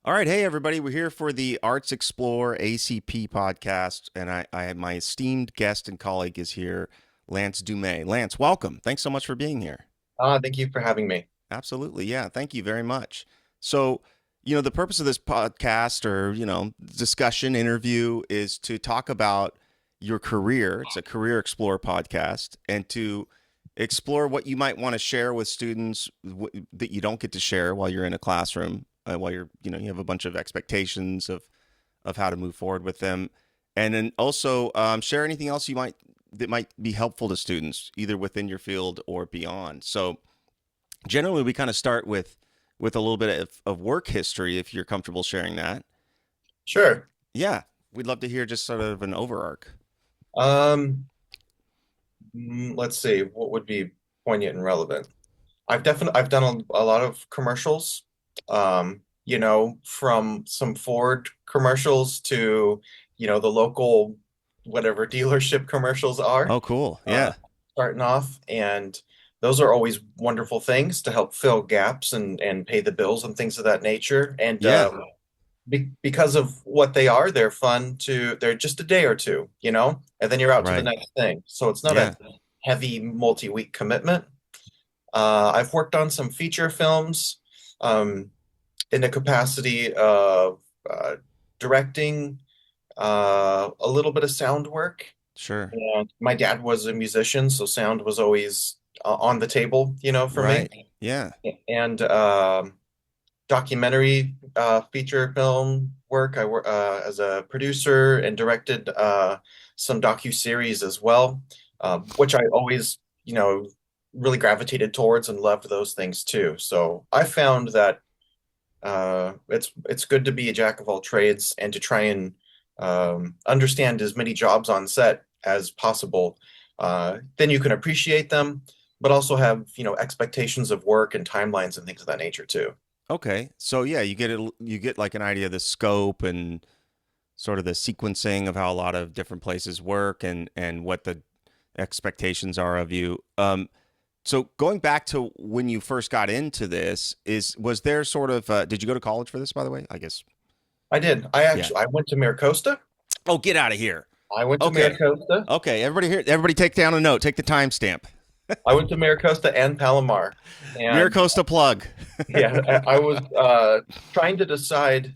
All right, hey everybody, we're here for the Arts Explore ACP podcast, and I my esteemed guest and colleague is here, Lance Dumais. Lance, welcome. Thanks so much for being here. Thank you for having me. Absolutely, yeah. Thank you very much. So, the purpose of this podcast or discussion interview is to talk about your career. It's a career explore podcast, and to explore what you might want to share with students that you don't get to share while you're in a classroom, while you have a bunch of expectations of how to move forward with them, and then also share anything else that might be helpful to students, either within your field or beyond. So generally, we kind of start with a little bit of work history, if you're comfortable sharing that. Sure. Yeah, we'd love to hear just sort of an overarch. Um, let's see, what would be poignant and relevant? I've done a lot of commercials. From some Ford commercials to, the local whatever dealership commercials are, Oh, cool. uh, Yeah. starting off, and those are always wonderful things to help fill gaps and pay the bills and things of that nature. And Yeah. because of what they are, they're just a day or two, and then you're out to the Right. next thing. So it's not a Yeah. heavy multi-week commitment. I've worked on some feature films um, in the capacity of directing, a little bit of sound work. Sure. And my dad was a musician, so sound was always on the table, for me. Right. Yeah. And documentary feature film work. I work as a producer and directed some docu-series as well, which I always, really gravitated towards and loved those things too. So I found that it's good to be a jack of all trades and to try and understand as many jobs on set as possible. Then you can appreciate them, but also have, expectations of work and timelines and things of that nature too. Okay. So yeah, you get like an idea of the scope and sort of the sequencing of how a lot of different places work and what the expectations are of you. So going back to when you first got into this, was there sort of did you go to college for this, by the way? I guess. I did. Yeah. I went to MiraCosta. Oh, get out of here. I went to Okay. MiraCosta. Okay. Everybody take down a note. Take the timestamp. I went to MiraCosta and Palomar. And MiraCosta plug. yeah, I was trying to decide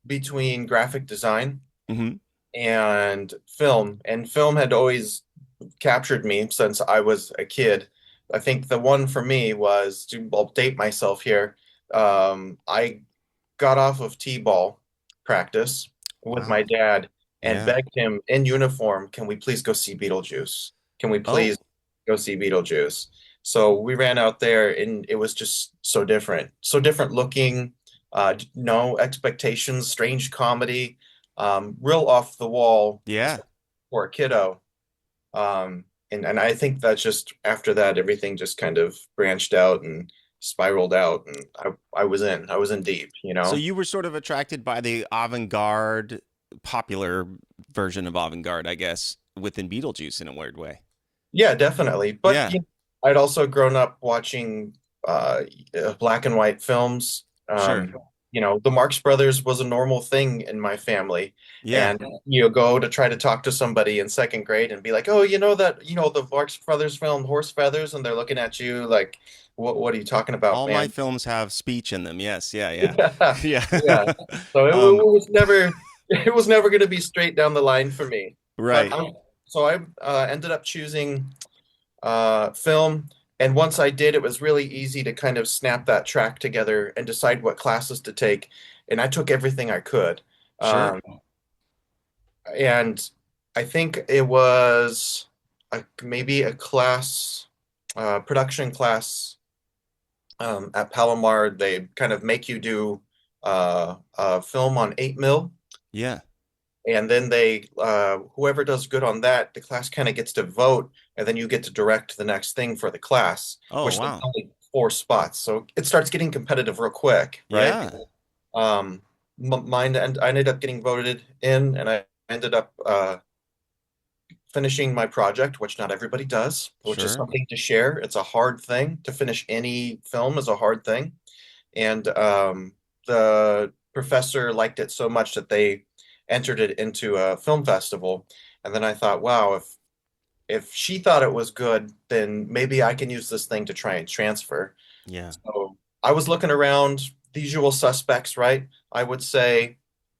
between graphic design Hmm. and film had always captured me since I was a kid. I think the one for me was I'll date myself here. I got off of T-ball practice with my Wow. dad and Yeah. begged him in uniform, can we please go see Beetlejuice? Can we Oh, please go see Beetlejuice? So we ran out there and it was just so different looking, no expectations, strange comedy, real off the wall yeah. for a kiddo. And I think that just after that, everything just kind of branched out and spiraled out, and I was in deep, So you were sort of attracted by the avant-garde, popular version of avant-garde, I guess, within Beetlejuice in a weird way. Yeah, definitely. But Yeah. I'd also grown up watching black and white films. Sure. The Marx Brothers was a normal thing in my family. Yeah. And you go to try to talk to somebody in second grade and be like, "Oh, the Marx Brothers film Horse Feathers," and they're looking at you like, what are you talking about, All my man?" films have speech in them. Yes. Yeah. Yeah. Yeah. Yeah. Yeah. So it um, was never it was never going to be straight down the line for me. But right. I ended up choosing film. And once I did, it was really easy to kind of snap that track together and decide what classes to take. And I took everything I could. Sure. Um, and I think it was maybe a production class at Palomar. They kind of make you do a film on 8 mil. Yeah. And then whoever does good on that, the class kind of gets to vote, and then you get to direct the next thing for the class, Oh, which there's wow. only 4 spots. So it starts getting competitive real quick, right? Yeah. Um, Mine, and I ended up getting voted in, and I ended up finishing my project, which not everybody does, which is Sure. something to share. It's a hard thing to finish any film is a hard thing. And the professor liked it so much that they entered it into a film festival. And then I thought, wow, if she thought it was good, then maybe I can use this thing to try and transfer. Yeah. So I was looking around, the usual suspects, right? I would say,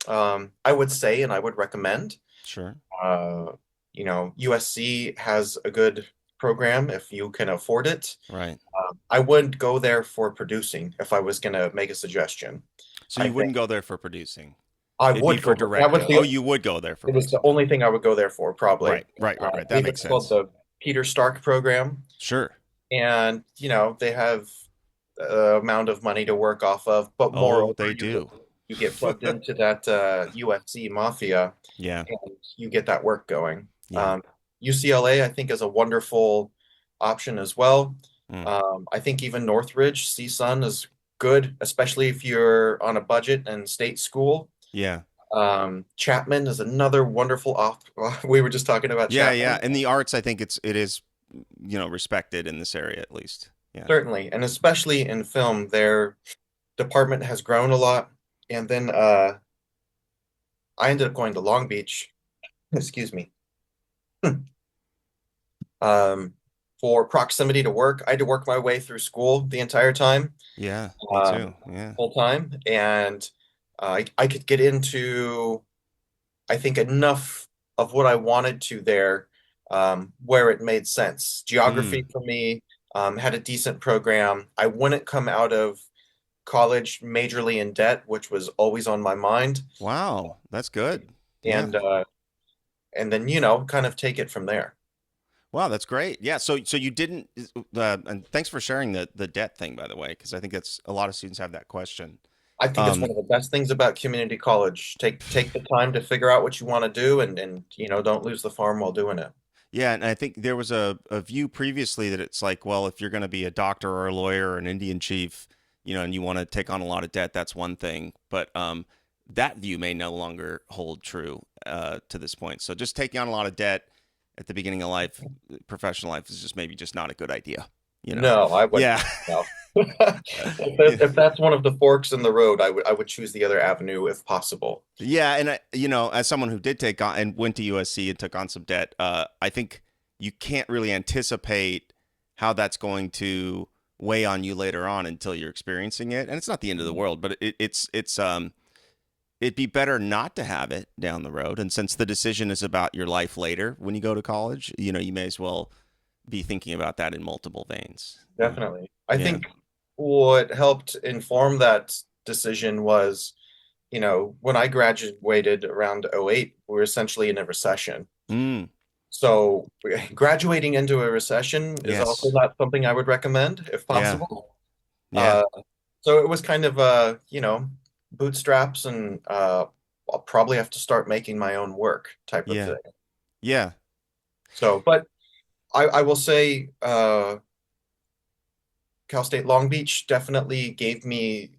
and I would recommend. Sure. Uh, USC has a good program if you can afford it. Right. I wouldn't go there for producing if I was going to make a suggestion. So I you think wouldn't go there for producing. I It'd be would for go. That was directing. Oh, the you would go there for It was the producing. only thing I would go there for, probably. Right. Right. Right. I Right. That believe makes it's called sense. the Peter Stark program, Sure. and they have amount of money to work off of, but Oh, moreover, they you get do. you get plugged into that UFC mafia, Yeah. and you get that work going. Yeah. UCLA, I think, is a wonderful option as well. Mm. I think even Northridge, CSUN is good, especially if you're on a budget and state school. Yeah. Chapman is another wonderful off. We were just talking about Yeah. Yeah. Chapman. In the arts, I think it is, respected in this area at least. Yeah. Certainly, and especially in film, their department has grown a lot. And then I ended up going to Long Beach, excuse me, um, for proximity to work. I had to work my way through school the entire time, Yeah. Me um, too. Yeah. full time, and I could get into, I think, enough of what I wanted to there, where it made sense. Mm. Geography for me, had a decent program. I wouldn't come out of college majorly in debt, which was always on my mind, Wow. That's good. Yeah. and and then kind of take it from there. Wow, that's great. Yeah, so you didn't, and thanks for sharing the debt thing, by the way, because I think that's a lot of students have that question. I think it's one Um, of the best things about community college. Take the time to figure out what you want to do, and don't lose the farm while doing it. yeah, and I think there was a view previously that it's like, well, if you're going to be a doctor or a lawyer or an Indian chief, and you want to take on a lot of debt, that's one thing. But that view may no longer hold true to this point. So just taking on a lot of debt at the beginning of life, professional life, is just maybe just not a good idea. You know? No, I wouldn't. Yeah. No. Yeah. If that's one of the forks in the road, I would choose the other avenue if possible. Yeah, and as someone who did take on and went to USC and took on some debt, I think you can't really anticipate how that's going to weigh on you later on until you're experiencing it. And it's not the end of the world, but it'd be better not to have it down the road. And since the decision is about your life later when you go to college, you may as well be thinking about that in multiple veins. Definitely. I Yeah. think what helped inform that decision was, when I graduated around '08, we were essentially in a recession. Mm, So graduating into a recession is also yes. not something I would recommend if Yeah. possible. Yeah. Uh, so it was kind of bootstraps, and I'll probably have to start making my own work type of Yeah. thing. Yeah. So, but I will say, Cal State Long Beach definitely gave me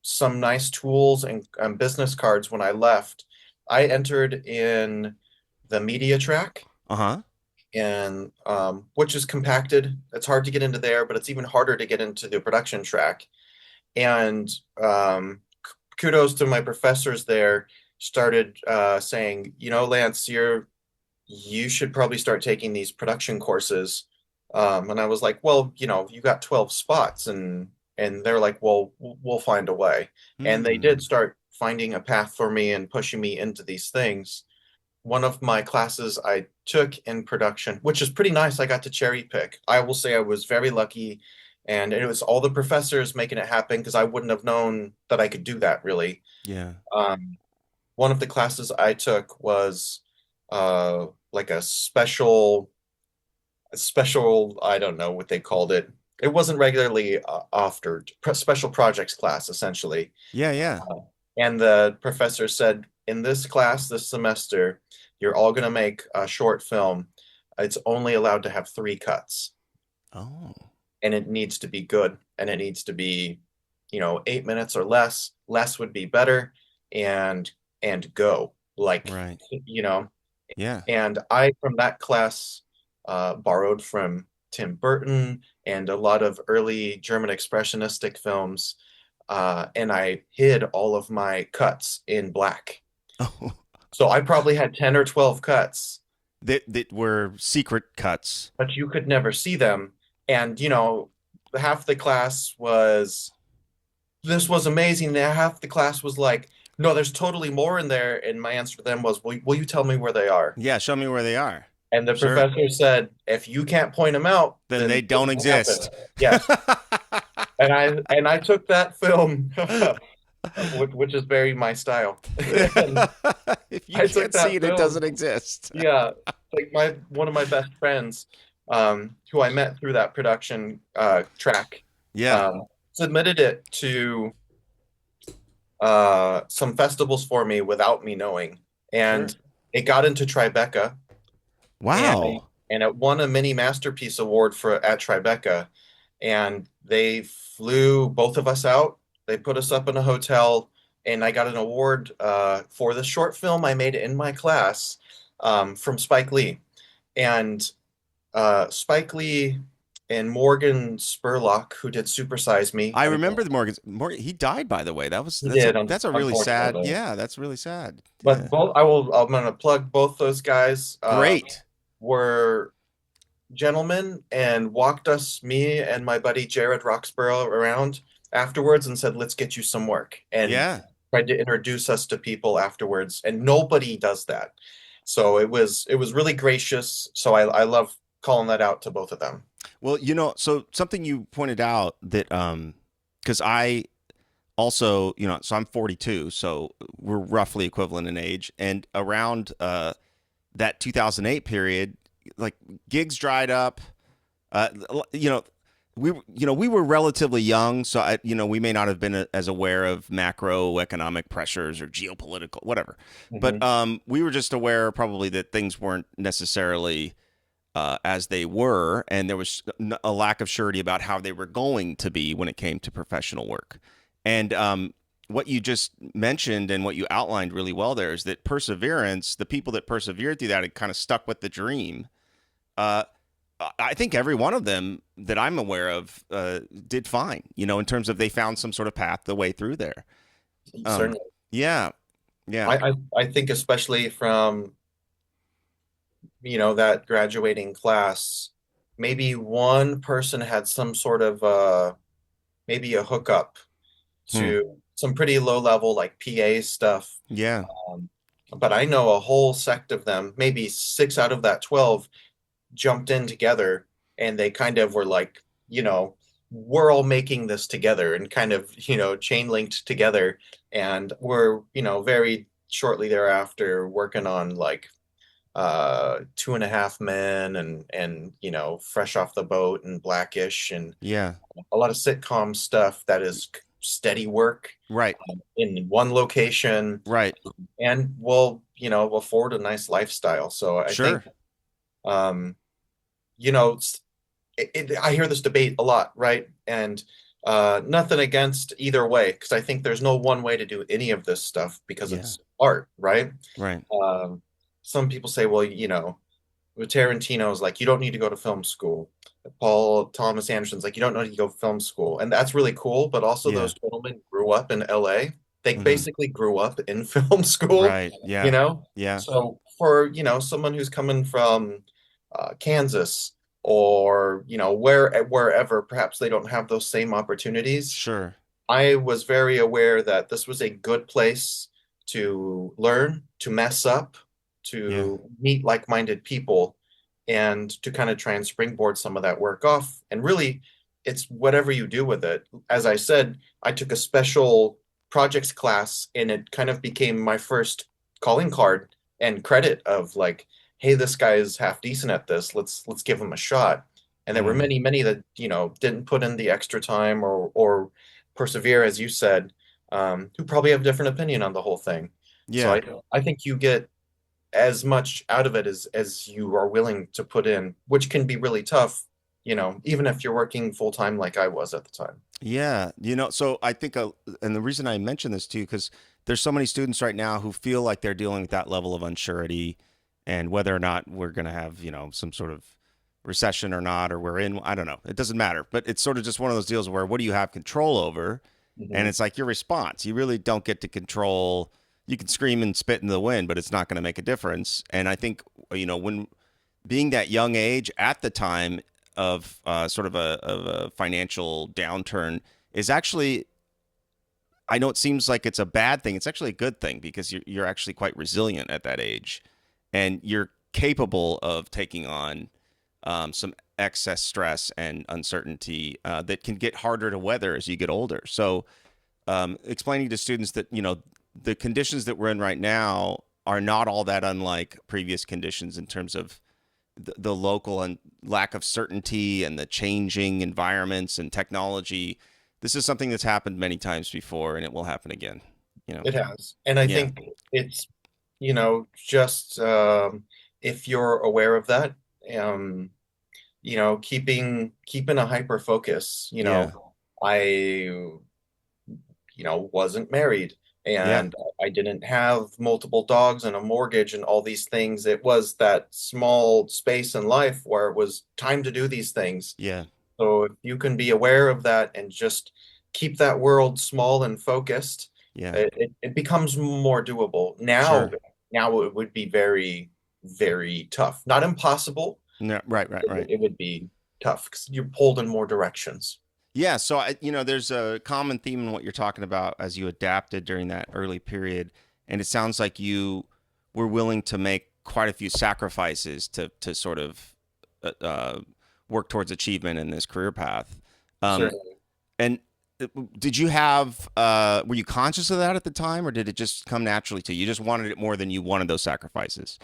some nice tools and business cards when I left. I entered in the media track, Uh-huh. and which is compacted. It's hard to get into there, but it's even harder to get into the production track. And kudos to my professors there. Started saying, Lance, you should probably start taking these production courses. And I was like, well, you got 12 spots, and they're like, well, we'll find a way. And they did Hmm. start finding a path for me and pushing me into these things. One of my classes I took in production, which is pretty nice, I got to cherry pick. I will say I was very lucky, and it was all the professors making it happen because I wouldn't have known that I could do that really. Yeah. Um, One of the classes I took was like a special, I don't know what they called it. It wasn't regularly offered, special projects class essentially. Yeah, yeah. Uh, and the professor said, in this class this semester, you're all going to make a short film. It's only allowed to have 3 cuts, Oh, and it needs to be good, and it needs to be, 8 minutes or less. Less would be better, and go like, right. you know. Yeah. And I, from that class, borrowed from Tim Burton and a lot of early German expressionistic films. and I hid all of my cuts in black. Oh, So I probably had 10 or 12 cuts, that were secret cuts. but you could never see them. And, half the class was, this was amazing. And half the class was like, no, there's totally more in there. And my answer to them was, will you tell me where they are? Yeah, show me where they are. And the Sure. professor said, if you can't point them out, Then they then don't it won't happen. exist. Yes. And I took that film, which is very my style. And If you I took can't see that it, it film. doesn't exist. Yeah, like my one of my best friends, who I met through that production track, Yeah, um, submitted it to some festivals for me without me knowing, sure. and it got into Tribeca, and Wow. and it won a mini masterpiece award for at Tribeca, and they flew both of us out. They put us up in a hotel, and I got an award for the short film I made in my class, from Spike Lee. And Spike Lee and Morgan Spurlock, who did Super Size Me. I I don't know. remember the Morgan. He died, by the way. He did, That's a really sad. unfortunately. Yeah, that's really sad. But Yeah. I'm gonna plug both those guys. Great. Were gentlemen and walked us, me and my buddy Jared Roxborough, around afterwards and said, let's get you some work. And Yeah. tried to introduce us to people afterwards. And nobody does that. So it was really gracious. So I love calling that out to both of them. Well, so something you pointed out that because I also, so I'm 42, so we're roughly equivalent in age, and around that 2008 period, like gigs dried up. Uh, you know, we were relatively young, so we may not have been as aware of macroeconomic pressures or geopolitical whatever, but Hmm. we were just aware probably that things weren't necessarily as they were, and there was a lack of surety about how they were going to be when it came to professional work. And what you just mentioned and what you outlined really well there is that perseverance, the people that persevered through that and kind of stuck with the dream, uh, I think every one of them that I'm aware of did fine, in terms of they found some sort of path the way through there. Um, Certainly. yeah, yeah, I think especially from, that graduating class, maybe one person had some sort of maybe a hookup hmm. to some pretty low level like PA stuff. Yeah, Um, but I know a whole sect of them, maybe six out of that 12 jumped in together, and they kind of were like, we're all making this together, and kind of, chain linked together. And we're, very shortly thereafter working on like 2.5 Men, and Fresh Off the Boat and Blackish, and yeah, a lot of sitcom stuff that is steady work right, in one location, right, and will afford a nice lifestyle. So I think, sure, um, you know, I hear this debate a lot, right? And nothing against either way, because I think there's no one way to do any of this stuff because yeah, it's art, right? right, Um, some people say, well, with Tarantino's like, you don't need to go to film school. Paul Thomas Anderson's like, you don't need to go to film school. And that's really cool. But also, yeah, those gentlemen grew up in LA. They hmm, basically grew up in film school, right, you yeah, know? yeah, So for, someone who's coming from Kansas, or, wherever, perhaps they don't have those same opportunities. sure, I was very aware that this was a good place to learn, to mess up, yeah, to meet like-minded people, and to kind of try and springboard some of that work off. And really, it's whatever you do with it. As I said, I took a special projects class, and it kind of became my first calling card and credit of like, hey, this guy is half decent at this. Let's give him a shot. And there were mm, many, many that, didn't put in the extra time, or persevere, as you said, who probably have a different opinion on the whole thing. So yeah. I think you get as much out of it as you are willing to put in, which can be really tough, even if you're working full time like I was at the time. Yeah, so I think, and the reason I mention this too, because there's so many students right now who feel like they're dealing with that level of unsurety, and whether or not we're going to have, some sort of recession or not, or we're in, I don't know, it doesn't matter. But it's sort of just one of those deals where what do you have control over? And Hmm. it's like your response. You really don't get to control. You can scream and spit in the wind, but it's not going to make a difference. And I think, when being that young age at the time of sort of a financial downturn is actually, I know it seems like it's a bad thing. It's actually a good thing because you're actually quite resilient at that age, and you're capable of taking on some excess stress and uncertainty that can get harder to weather as you get older. So, explaining to students that the conditions that we're in right now are not all that unlike previous conditions in terms of the local and lack of certainty and the changing environments and technology. This is something that's happened many times before, and it will happen again. You know, It has. And I yeah, think it's, just if you're aware of that, um, keeping a hyper focus. yeah, I wasn't married yeah, and I didn't have multiple dogs and a mortgage and all these things. It was that small space in life where it was time to do these things. yeah, So if you can be aware of that and just keep that world small and focused, yeah. it becomes more doable. Now, Sure. now it would be very, very tough. Not impossible. No, right, right, right. It would be tough because you're pulled in more directions. Yeah, so there's a common theme in what you're talking about as you adapted during that early period, and it sounds like you were willing to make quite a few sacrifices to sort of uh, work towards achievement in this career path. Um, Certainly. and did you have were you conscious of that at the time, or did it just come naturally to you? You just wanted it more than you wanted those sacrifices.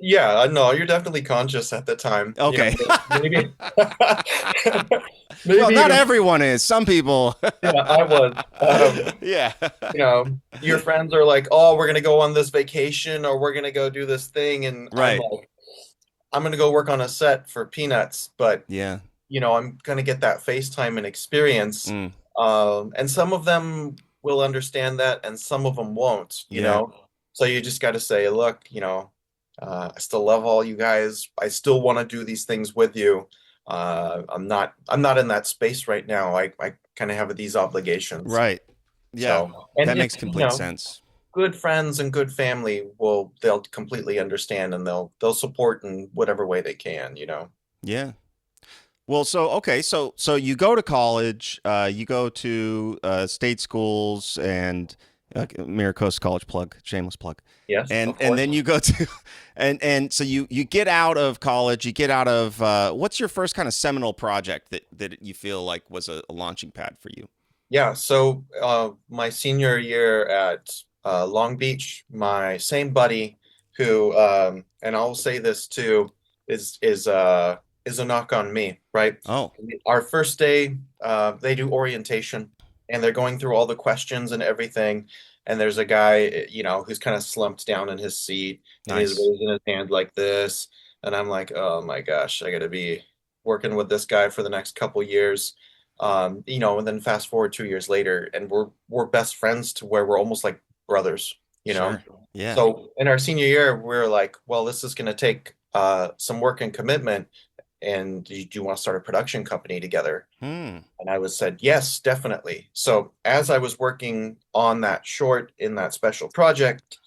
Yeah, no, you're definitely conscious at the time. Okay. Maybe Well, maybe not even everyone is. Some people. yeah, I was. Yeah. Your friends are like, "Oh, we're gonna go on this vacation or we're gonna go do this thing," and I'm Right. like, "I'm gonna go work on a set for peanuts," but Yeah. I'm gonna get that FaceTime and experience. Mm. And some of them will understand that, and some of them won't. Yeah. So you just got to say, look, I still love all you guys. I still want to do these things with you. I'm not in that space right now. I kind of have these obligations. Right. Yeah. So, and That if, makes complete sense. good friends and good family they'll completely understand and they'll support in whatever way they can. Yeah. Well, so okay, so you go to college, you go to state schools and MiraCosta College plug, shameless plug, Yes, and of and course. then you go to, and so you get out of college, you get out of what's your first kind of seminal project that you feel like was a launching pad for you? Yeah, so my senior year at Long Beach, my same buddy who, and I'll say this too, is a knock on me, right? Oh, Our first day, they do orientation, and they're going through all the questions and everything. And there's a guy, who's kind of slumped down in his seat, and he's nice. raising his hand like this, and I'm like, oh my gosh, I gotta be working with this guy for the next couple years. And then fast forward 2 years later, and we're best friends to where we're almost like brothers, you know. Sure. Yeah. So in our senior year, we're like, well, this is going to take some work and commitment, and do you want to start a production company together? Hmm. And I was said, yes, definitely. So as I was working on that short in that special project,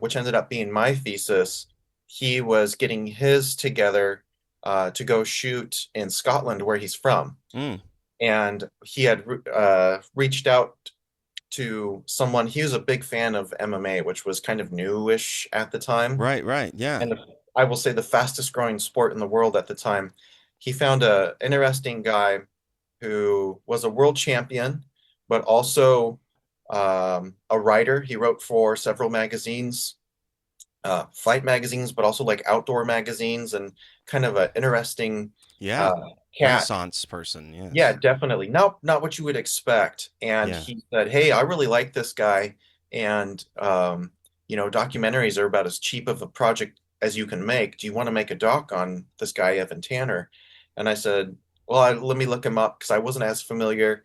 which ended up being my thesis, he was getting his together to go shoot in Scotland, where he's from, Hmm. and he had reached out to someone. He was a big fan of MMA, which was kind of newish at the time, Right. Right. Yeah. and I will say the fastest growing sport in the world at the time. He found a interesting guy who was a world champion, but also a writer. He wrote for several magazines, fight magazines, but also like outdoor magazines, and kind of an interesting Yeah. uh, cat. Renaissance person. Yeah, Yes. definitely. Not what you would expect. And Yeah. he said, "Hey, I really like this guy, and documentaries are about as cheap of a project as you can make. Do you want to make a doc on this guy, Evan Tanner?" And I said, "Well, let me look him up because I wasn't as familiar."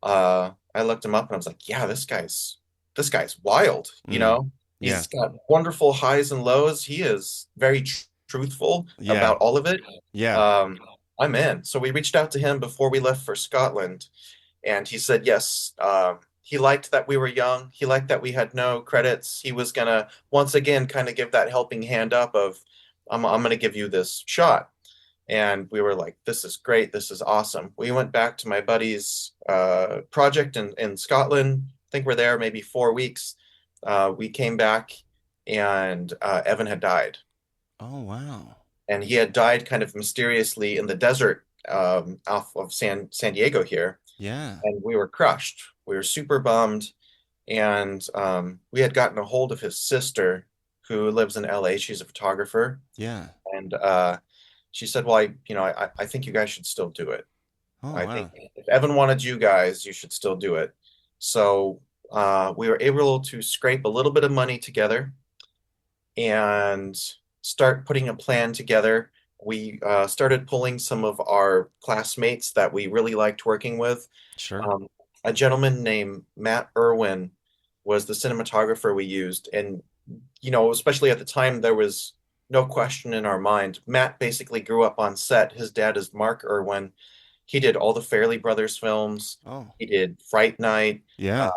I looked him up and I was like, "Yeah, this guy's wild. Mm. Yeah. He's got wonderful highs and lows. He is very truthful Yeah. about all of it." Yeah. Um, I'm in. So we reached out to him before we left for Scotland, And he said yes. He liked that we were young. He liked that we had no credits. He was gonna once again kind of give that helping hand up of, I'm gonna give you this shot. And we were like, this is great. This is awesome. We went back to my buddy's project in Scotland. I think we're there maybe 4 weeks. We came back and Evan had died. Oh, wow. And he had died kind of mysteriously in the desert off of San Diego here. Yeah. And we were crushed. We were super bummed. And we had gotten a hold of his sister who lives in LA. She's a photographer. Yeah. And she said, well, I think you guys should still do it. Oh, I think wow. if Evan wanted you guys, you should still do it. So we were able to scrape a little bit of money together and start putting a plan together. We started pulling some of our classmates that we really liked working with. Sure. Um, a gentleman named Matt Irwin was the cinematographer we used. And, especially at the time, there was no question in our mind. Matt basically grew up on set. His dad is Mark Irwin. He did all the Fairley Brothers films. Oh, He did Fright Night, uh, yeah.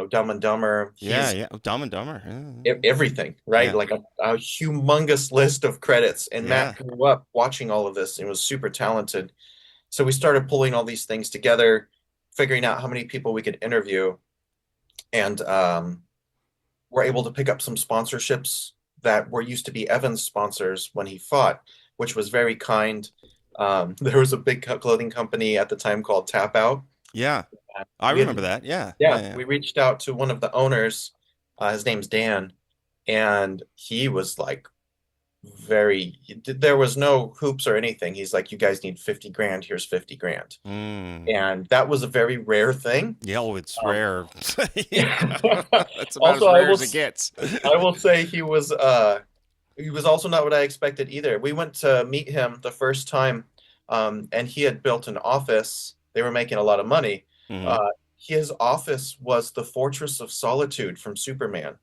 Dumb and Dumber. Yeah. He's Yeah. Oh, Dumb and Dumber. everything, right? Yeah. Like a humongous list of credits. And Matt Yeah. grew up watching all of this and was super talented. So we started pulling all these things together, figuring out how many people we could interview, and we're able to pick up some sponsorships that were used to be Evan's sponsors when he fought, which was very kind. There was a big clothing company at the time called Tap Out. Yeah. I We had, remember that. Yeah. Yeah. yeah, Yeah. we reached out to one of the owners. His name's Dan, and he was like there was no hoops or anything. He's like, you guys need 50 grand. Here's 50 grand. Mm. And that was a very rare thing. Yeah. Oh, it's Um, rare. Yeah. That's about also, as rare as it gets. I will say he was also not what I expected either. We went to meet him the first time, and he had built an office. They were making a lot of money. Hmm. Uh, his office was the Fortress of Solitude from Superman.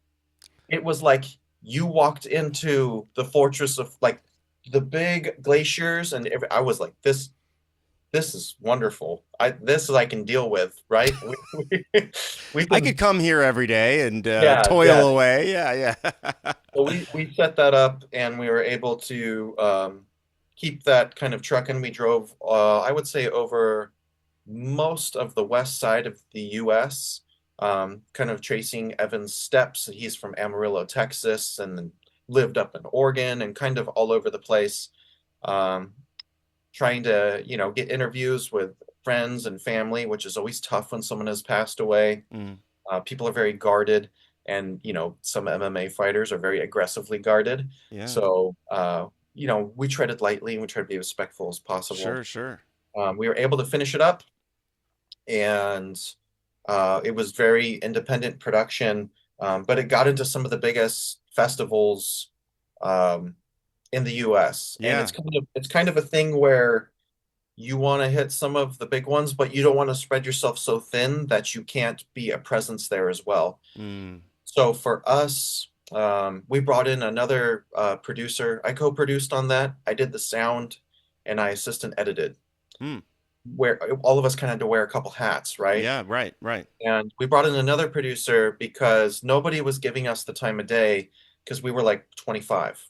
It was like you walked into the fortress of like the big glaciers, and I was like, this is wonderful. This I can deal with, right? We I could can, come here every day and yeah, toil yeah. away. Yeah. Yeah. So we set that up, and we were able to keep that kind of trucking. We drove, I would say, over most of the west side of the U.S., kind of tracing Evan's steps. He's from Amarillo, Texas, and then lived up in Oregon and kind of all over the place, um, trying to, get interviews with friends and family, which is always tough when someone has passed away. Mm, People are very guarded, and some MMA fighters are very aggressively guarded. yeah. So we tread it lightly and we try to be as respectful as possible. Sure. Sure. We were able to finish it up, and it was very independent production, but it got into some of the biggest festivals um, in the U.S. And Yeah. it's kind of a thing where you want to hit some of the big ones, but you don't want to spread yourself so thin that you can't be a presence there as well. Mm, So for us, we brought in another producer. I co-produced on that. I did the sound, and I assistant edited. mm. Where all of us kind of had to wear a couple hats, right? Yeah. Right. Right. And we brought in another producer because nobody was giving us the time of day because we were like 25.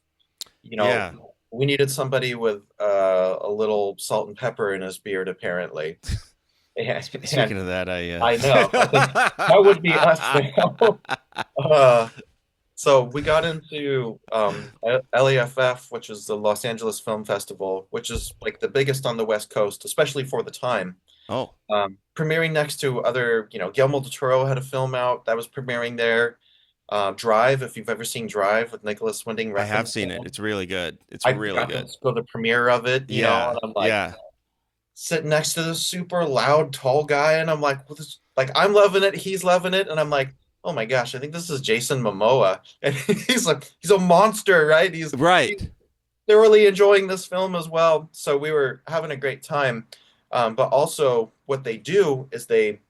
You know, Yeah. we needed somebody with a little salt and pepper in his beard, apparently. And Speaking of that, I know, I think that would be us now. Uh, so we got into LAFF, which is the Los Angeles Film Festival, which is like the biggest on the West Coast, especially for the time. Oh, Premiering next to other, Guillermo del Toro had a film out that was premiering there. Drive, if you've ever seen Drive with Nicholas Winding I Refn. have seen it. It's really good. It's I really got to good. go to the premiere of it, Yeah. and I'm like Yeah. sitting next to this super loud, tall guy, and I'm like, like I'm loving it, he's loving it, and I'm like, oh my gosh, I think this is Jason Momoa, and he's like, he's a monster, right? He's Right. thoroughly enjoying this film as well. So we were having a great time. But also, what they do is they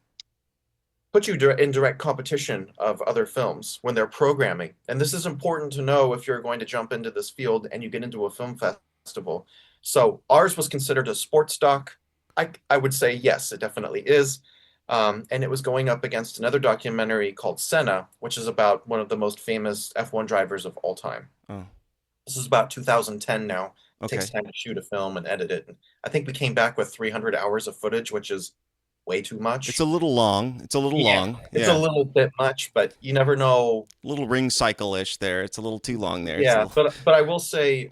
put you in direct competition of other films when they're programming. And this is important to know if you're going to jump into this field and you get into a film festival. So ours was considered a sports doc. I would say yes, it definitely is. And it was going up against another documentary called Senna, which is about one of the most famous F1 drivers of all time. Oh, This is about 2010 now. It takes okay. time to shoot a film and edit it. And I think we came back with 300 hours of footage, which is way too It's much. a little long. It's a little Yeah, long. it's a Yeah. little bit much, but you never know. A little ring cycle-ish there. It's a little too long there. It's a Yeah, little. but I will say,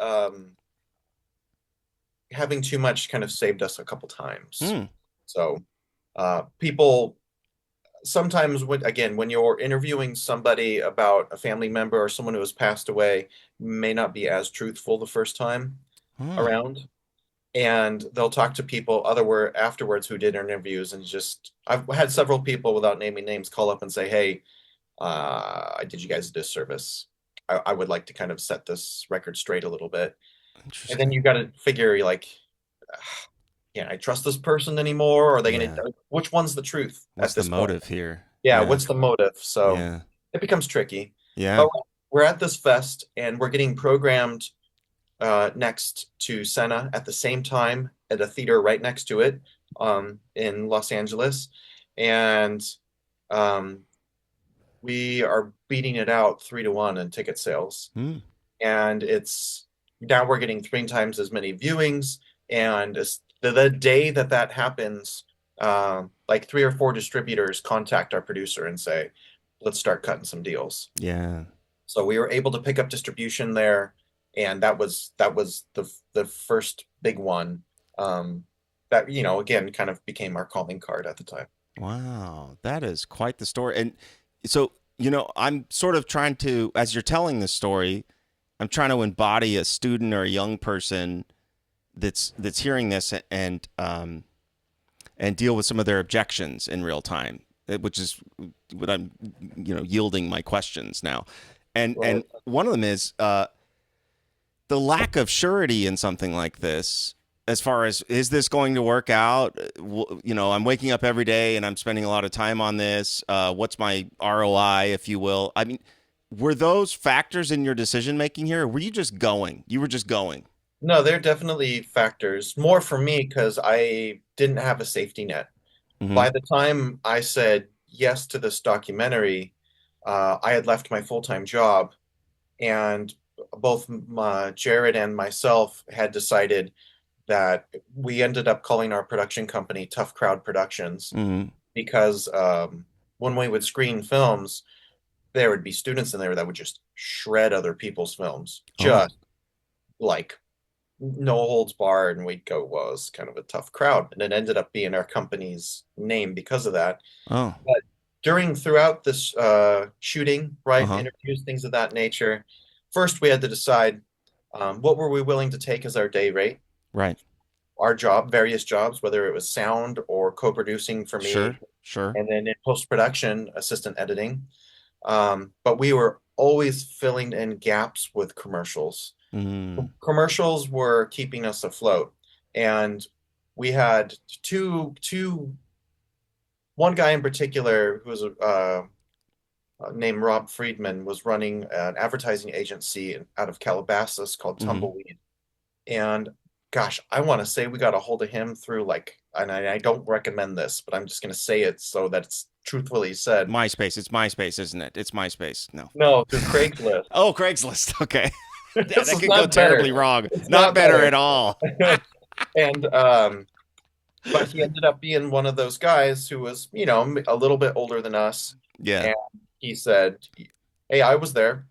having too much kind of saved us a couple times. Hmm. So, people sometimes when you're interviewing somebody about a family member or someone who has passed away, may not be as truthful the first time Huh. around, and they'll talk to people other afterwards who did interviews, and just I've had several people without naming names call up and say, "Hey, I did you guys a disservice. I would like to kind of set this record straight a little bit." And then Interesting. you got to figure, you're like, can I trust this person anymore? Or are they going Yeah. to, which one's the truth What's at the this point? motive here? Yeah, Yeah. what's the motive? So Yeah. it becomes tricky. Yeah. But we're at this fest and we're getting programmed next to Senna at the same time at a theater right next to it in Los Angeles. And um, we are beating it out 3-1 in ticket sales. Hmm. And it's now we're getting 3 times as many viewings. And the day that that happens, like 3 or 4 distributors contact our producer and say, let's start cutting some deals. Yeah. So we were able to pick up distribution there, and that was the first big one, that again kind of became our calling card at the time. Wow. That is quite the story. And so, I'm sort of trying to, as you're telling this story, I'm trying to embody a student or a young person that's hearing this and deal with some of their objections in real time, which is what I'm, yielding my questions now. And Right. one of them is the lack of surety in something like this. As far as, is this going to work out? I'm waking up every day and I'm spending a lot of time on this. What's my ROI, if you will? I mean, were those factors in your decision making here, or were you just going? You were just going. No, they're definitely factors. More for me because I didn't have a safety net. Hmm. By the time I said yes to this documentary, I had left my full-time job, and both Jared and myself had decided that we ended up calling our production company Tough Crowd Productions Hmm. because when we would screen films, there would be students in there that would just shred other people's films, Oh. just like no holds barred, and we'd go, well, it's kind of a tough crowd. And it ended up being our company's name because of that. Oh. But throughout this shooting, right, Uh-huh. interviews, things of that nature, first we had to decide what were we willing to take as our day rate. Right. Our job, various jobs, whether it was sound or co-producing for me, Sure. Sure. and then in post-production, assistant editing. But we were always filling in gaps with commercials. Mm. Commercials were keeping us afloat, and we had one guy in particular who was named Rob Friedman, was running an advertising agency out of Calabasas called Hmm. Tumbleweed. And gosh, I want to say we got a hold of him through and I don't recommend this, but I'm just going to say it so that it's truthfully said. MySpace. It's MySpace, isn't it? It's MySpace. No. No, through Craigslist. Oh, Craigslist. Okay. This That is could go not better. terribly wrong. It's Not not better better. at all. And but he ended up being one of those guys who was, a little bit older than us. Yeah. And he said, "Hey, I was there.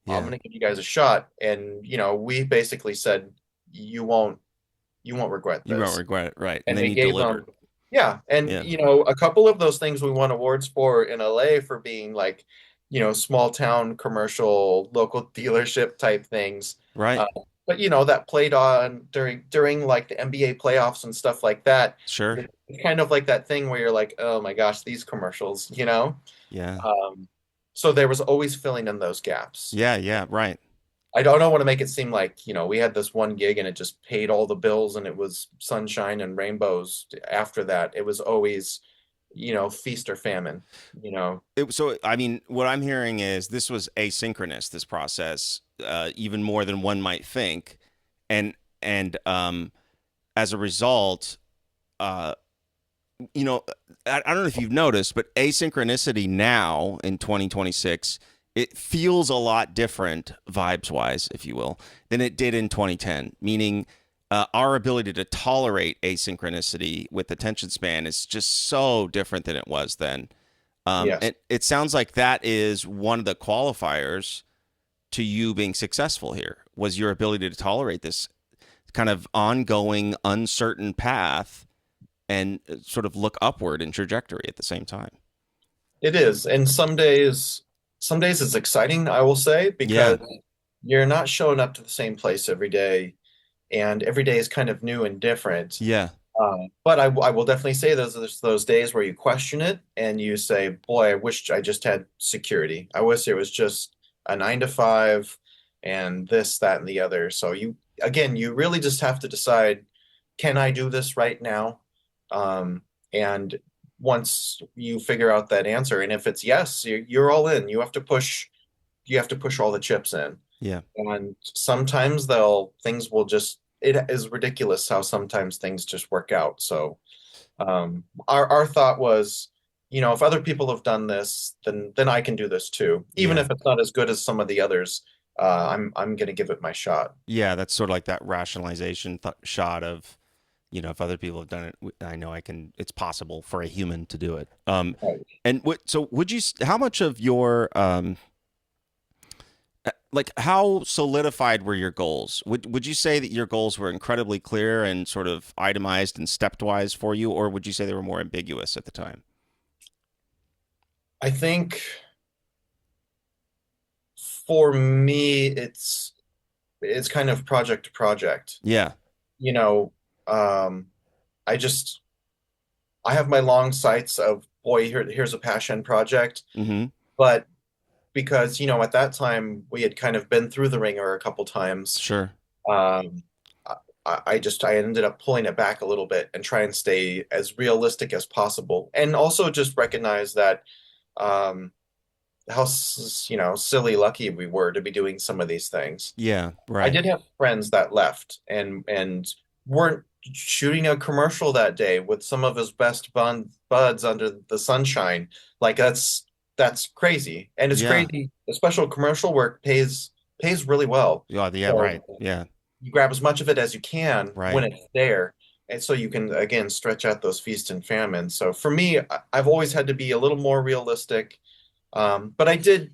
I'm Yeah. going to give you guys a shot." And, we basically said, "You won't regret You won't this." regret it. Right. And And then we you gave delivered. them, yeah. And, Yeah. a couple of those things we won awards for in LA for being like, small town commercial, local dealership type things. Right. Uh, but, that played on during like the NBA playoffs and stuff like that. Sure. It's kind of like that thing where you're like, oh my gosh, these commercials. Yeah. Um, so there was always filling in those gaps. Yeah. Yeah. Right. I don't want to make it seem like, we had this one gig and it just paid all the bills and it was sunshine and rainbows after that. It was always, feast or famine, you know. So, I mean, what I'm hearing is this was asynchronous, this process, even more than one might think. And as a result, uh, you know, I don't know if you've noticed, but asynchronicity now in 2026, it feels a lot different vibes wise, if you will, than it did in 2010. Meaning, our ability to tolerate asynchronicity with attention span is just so different than it was then. Yes, And it sounds like that is one of the qualifiers to you being successful here was your ability to tolerate this kind of ongoing, uncertain path and sort of look upward in trajectory at the same time. it is. And some days it's exciting, I will say, Yeah. because you're not showing up to the same place every day, and every day is kind of new and different. Yeah. But I will definitely say there's those days where you question it and you say, boy, I wish I just had security. I wish it was just a 9 to 5 and this, that, and the other. So again, you really just have to decide, can I do this right now? And once you figure out that answer, and if it's yes, you're all in. You have to push all the chips in. Yeah. And sometimes things will just, it is ridiculous how sometimes things just work out. So our thought was, if other people have done this, then I can do this too. Even Yeah. if it's not as good as some of the others, I'm gonna give it my shot. Yeah. That's sort of like that rationalization shot of, if other people have done it, I know I can, it's possible for a human to do it. Right. And so would you, how much of your, like how solidified were your goals? Would you say that your goals were incredibly clear and sort of itemized and stepwise for you, or would you say they were more ambiguous at the time? I think for me, it's kind of project to project. Yeah. You know, um, I just I have my long sights of boy, here's a passion project, Mm-hmm. but because at that time we had kind of been through the ringer a couple times. Sure. Um, I ended up pulling it back a little bit and try and stay as realistic as possible, and also just recognize that um, how silly lucky we were to be doing some of these things. Yeah. I Right. did have friends that left and weren't shooting a commercial that day with some of his best buds under the sunshine. Like that's crazy. And it's Yeah. crazy. The special commercial work pays really well. Yeah. Yeah. Right. So Yeah. you grab as much of it as you can when Right. it's there. And so you can again stretch out those feast and famine. So for me, I've always had to be a little more realistic. But I did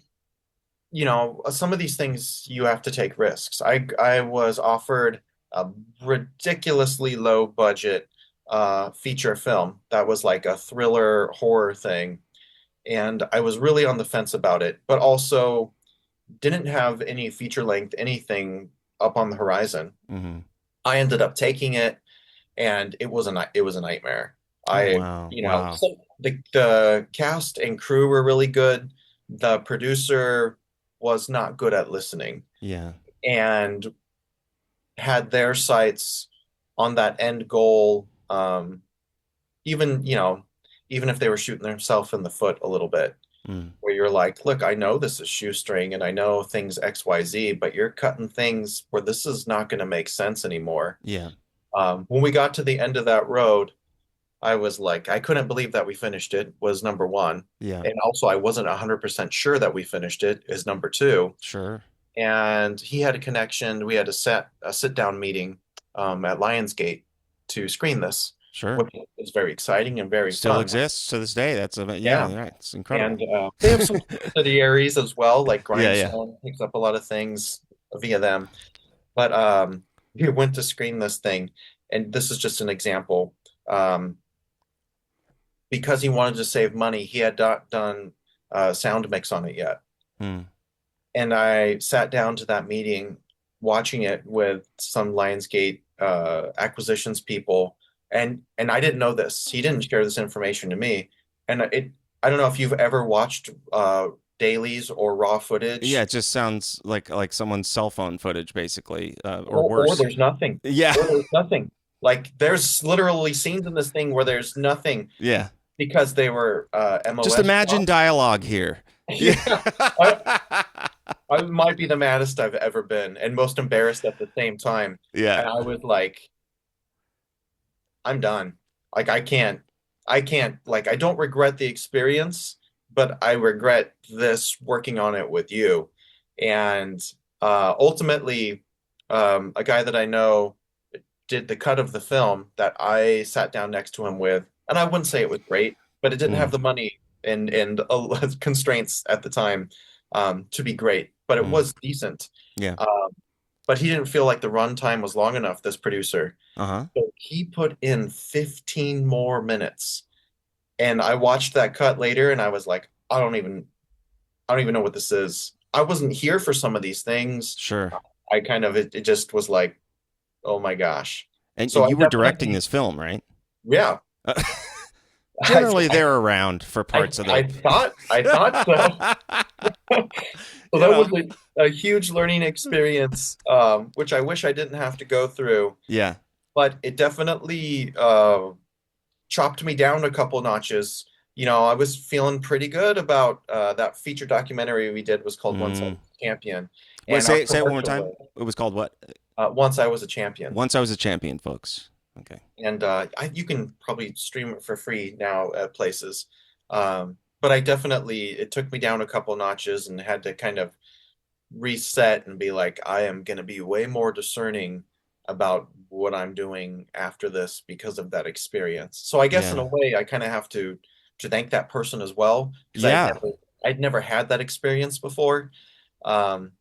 some of these things you have to take risks. I was offered a ridiculously low budget feature film that was like a thriller horror thing, and I was really on the fence about it, but also didn't have any feature length anything up on the horizon. Mm-hmm. I ended up taking it, and it was a nightmare. Oh wow. Wow. So the cast and crew were really good. The producer was not good at listening Yeah. and had their sights on that end goal. Even, even if they were shooting themselves in the foot a little bit, Mm. where you're like, look, I know this is shoestring and I know things XYZ, but you're cutting things where this is not going to make sense anymore. Yeah. When we got to the end of that road, I was like, I couldn't believe that we finished it, was number one. Yeah. And also, I wasn't 100% sure that we finished it, is number two. Sure. And he had a connection. We had a sit down meeting at Lionsgate to screen this, Sure. which is very exciting and very Still fun. exists to this day. That's Yeah. yeah. Right. It's And incredible. they have some subsidiaries as well, like Yeah. Yeah. Grindstone picks up a lot of things via them. But we went to screen this thing, and this is just an example. Um, because he wanted to save money, he had not done sound mix on it yet. Hmm. And I sat down to that meeting watching it with some Lionsgate acquisitions people, and I didn't know this. He didn't share this information to me, and I don't know if you've ever watched dailies or raw Yeah. footage, It just sounds like someone's cell phone footage, basically, or or worse. there's nothing, Yeah. or there's nothing. Like there's literally scenes in this thing where there's nothing Yeah. because they were Just MOS imagine shots. dialogue here. Yeah. Yeah, I, I might be the maddest I've ever been and most embarrassed at the same time. Yeah. And I was like, I'm done. Like I can't. I can't, like, I don't regret the experience, but I regret this working on it with you. And ultimately, a guy that I know did the cut of the film that I sat down next to him with, and I wouldn't say it was great, but it didn't Mm, have the money and constraints at the time to be great, but it mm, was decent. yeah. Um, but he didn't feel like the runtime was long enough, this producer. Uh-huh. So he put in 15 more minutes. And I watched that cut later and I was like, I don't even know what this is. I wasn't here for some of these things. Sure. I kind of it just was like, oh my gosh. And So I you were directing definitely, this film, right? yeah. Uh, I, Generally, they're around for parts of the. I thought so. So You that was know. a huge learning experience, which I wish I didn't have to go through, Yeah. but it definitely chopped me down a couple notches. I was feeling pretty good about that feature documentary we did was called Once I Mm. Was a Champion, Wait, and our say it one more time. commercial It was called what? Once I Was a Champion. Once I was a champion, folks. Okay. And you can probably stream it for free now at places. But I definitely, it took me down a couple notches and had to kind of reset and be like, I am going to be way more discerning about what I'm doing after this because of that experience. So I guess in Yeah. a way, I kind of have to thank that person as well because Yeah. I'd never had that experience before. Um,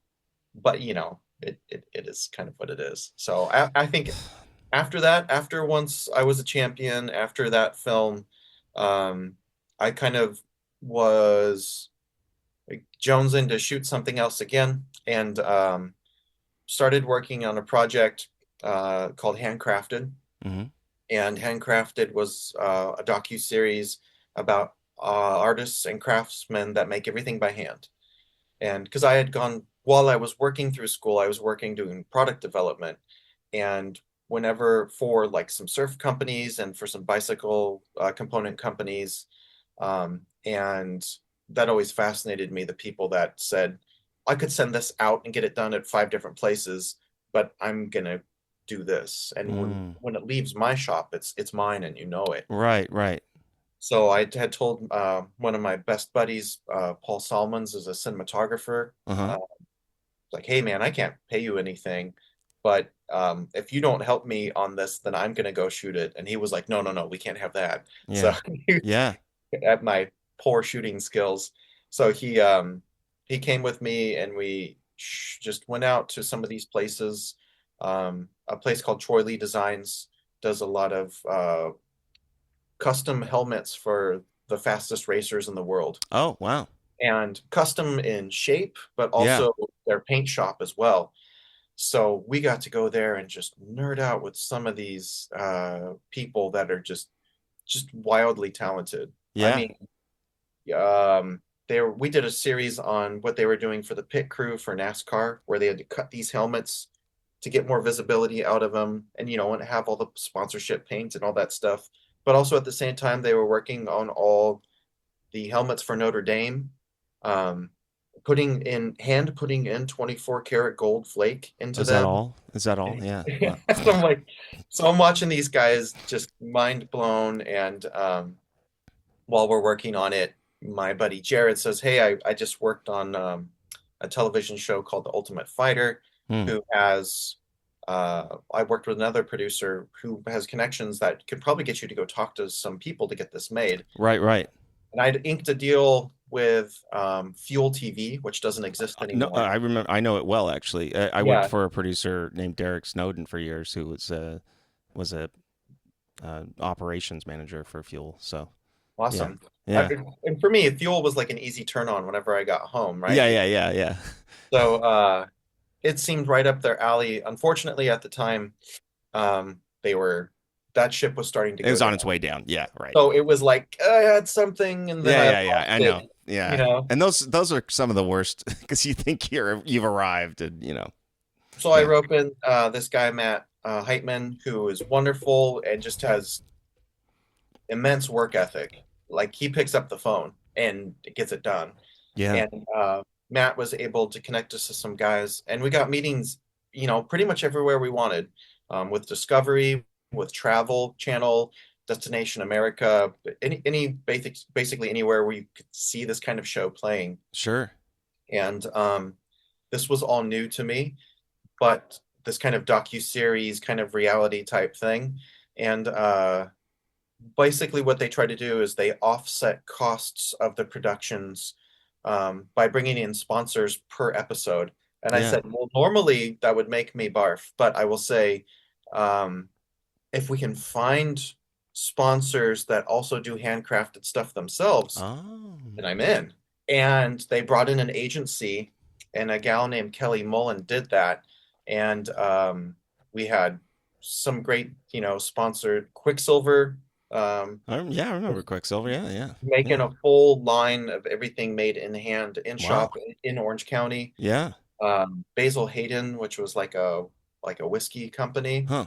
but it is kind of what it is. So I think after that, after Once I Was a Champion, after that film, um, I kind of was like, jonesing to shoot something else again, and started working on a project called Handcrafted. Hmm. And Handcrafted was a docu-series about artists and craftsmen that make everything by hand. And because I had gone, while I was working through school, I was working doing product development. And whenever for like some surf companies and for some bicycle component companies, and that always fascinated me, the people that said, I could send this out and get it done at 5 different places, but I'm gonna do this. And Mm. when it leaves my shop, it's mine and you know it. Right. Right. So I had told one of my best buddies, Paul Salmons, is a cinematographer. Uh-huh. Uh, like, hey man, I can't pay you anything, but if you don't help me on this, then I'm gonna go shoot it. And he was like, no, no, no, we can't have that. So Yeah. Yeah. at my poor shooting skills, so he came with me and we just went out to some of these places. A place called Troy Lee Designs does a lot of custom helmets for the fastest racers in the world, Oh, wow. and custom in shape, but Yeah. also their paint shop as well. So we got to go there and just nerd out with some of these people that are just wildly talented. I Yeah. mean, we did a series on what they were doing for the pit crew for NASCAR, where they had to cut these helmets to get more visibility out of them, and and have all the sponsorship paint and all that stuff. But also at the same time, they were working on all the helmets for Notre Dame, um, putting in 24 karat gold flake into Is that them. all? Is that all? Yeah. Wow. So I'm like, so I'm watching these guys just mind blown, and while we're working on it, my buddy Jared says, "Hey, I just worked on a television show called The Ultimate Fighter, Hmm. who has I worked with another producer who has connections that could probably get you to go talk to some people to get this made." Right. Right. And I'd inked a deal with Fuel TV, which doesn't exist No, anymore. I remember. I know it well, actually. I worked Yeah, for a producer named Derek Snowden for years, who was a operations manager for Fuel. So yeah, awesome. yeah, And for me, Fuel was like an easy turn on whenever I got home, right? yeah, yeah, yeah, yeah. So it seemed right up their alley. Unfortunately, at the time, they were that ship was starting to It go was on down. its way down. Yeah, right. So it was like I had something and then Yeah, I yeah, yeah. lost I know. it, you Yeah, know. and those are some of the worst because you think you've arrived, and So I yeah, rope in this guy Matt Heitman, who is wonderful and just has immense work ethic. Like he picks up the phone and gets it done. yeah. And Matt was able to connect us to some guys, and we got meetings, pretty much everywhere we wanted, with Discovery, with Travel Channel. Destination America, any basically anywhere where you could see this kind of show playing. Sure. And this was all new to me, but this kind of docu-series, kind of reality type thing. And basically what they try to do is they offset costs of the productions by bringing in sponsors per episode. And I Yeah. said, well, normally that would make me barf, but I will say, um, if we can find sponsors that also do handcrafted stuff themselves, Oh. then I'm in. And they brought in an agency, and a gal named Kelly Mullen did that. And we had some great, sponsored Quicksilver, um, Yeah, I remember Quicksilver. Yeah, yeah, making yeah. a full line of everything made in hand in Wow. shop in Orange County. Yeah. Basil Hayden, which was like a whiskey company, Huh.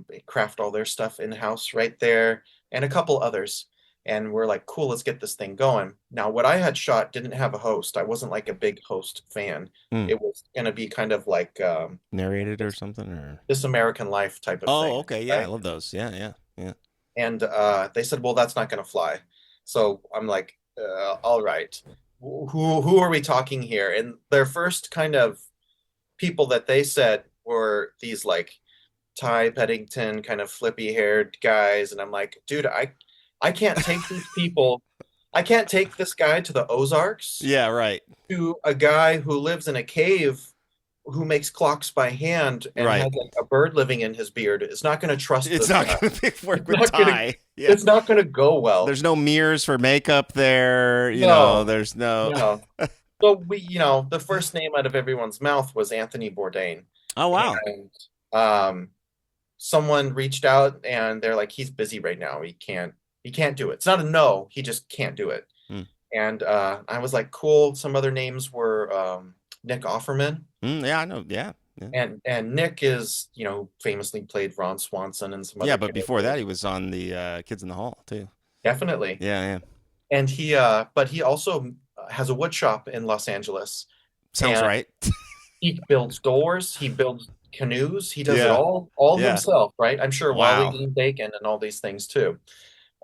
they craft all their stuff in house right there, and a couple others. And we're like, cool, let's get this thing going. Now, what I had shot didn't have a host. I wasn't like a big host fan. Hmm. It was going to be kind of like Narrated or something or this American Life type of Oh, thing, okay. Yeah, I right? love those. Yeah, yeah. Yeah. And they said, well, that's not going to fly. So I'm like, all right, who are we talking here? And their first kind of people that they said were these like Ty Peddington kind of flippy haired guys. And I'm like, dude, I can't take these people. I can't take this guy to the Ozarks, Yeah, right. to a guy who lives in a cave who makes clocks by hand and has Right. like a bird living in his beard. Is not going to trust It's this not guy. going to work It's with not going to Ty. Yeah. it's not going to go well. There's no mirrors for makeup there. No, There's no. no. So the first name out of everyone's mouth was Anthony Bourdain. Oh, wow. And someone reached out and they're like, he's busy right now. He can't do it. It's not a no, he just can't do it. Hmm. And I was like, cool. Some other names were Nick Offerman. Yeah, I know. Yeah. Yeah. And Nick is, famously played Ron Swanson and some Yeah, other but before that, he characters. was on the Kids in the Hall, too. Definitely. Yeah, yeah. And but he also has a wood shop in Los Angeles. Sounds And right. he builds doors, he builds canoes, he does it Yeah. all Yeah. himself, right? I'm sure while Wow. eating bacon and all these things too.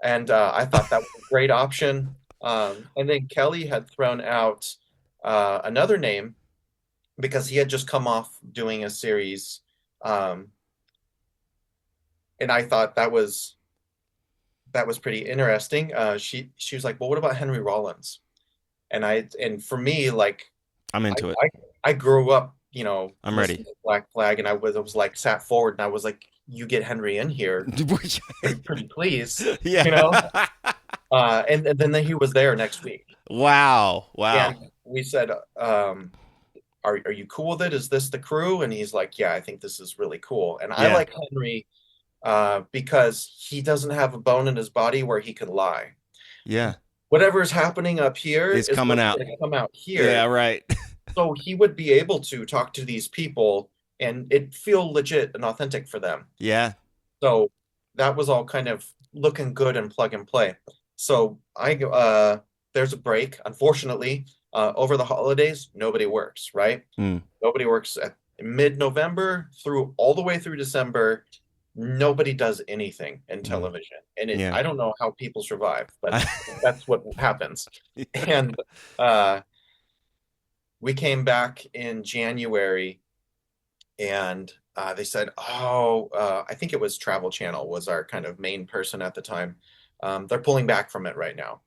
And I thought that was a great option. And then Kelly had thrown out another name because he had just come off doing a series, um, and I thought that was pretty interesting. She was like, "Well, what about Henry Rollins?" And for me, like I'm I into it. I grew up, I'm ready. listening to Black Flag, and I was like sat forward, and I was like, "You get Henry in here, pretty please," Yeah. you know. And then he was there next week, Wow. Wow. and we said, "Are you cool with it? Is this the crew?" And he's like, "Yeah, I think this is really cool." And I Yeah. like Henry because he doesn't have a bone in his body where he could lie. Yeah. Whatever is happening up here It's is coming what's out. going to come out Yeah, here. right. So he would be able to talk to these people and it feel legit and authentic for them. Yeah. So that was all kind of looking good and plug and play. So there's a break. Unfortunately, over the holidays, nobody works, right? Mm. Nobody works at mid-November through all the way through December. Nobody does anything in Mm. television. And Yeah. I don't know how people survive, but that's what happens. And we came back in January and they said, oh, I think it was Travel Channel was our kind of main person at the time. They're pulling back from it right now.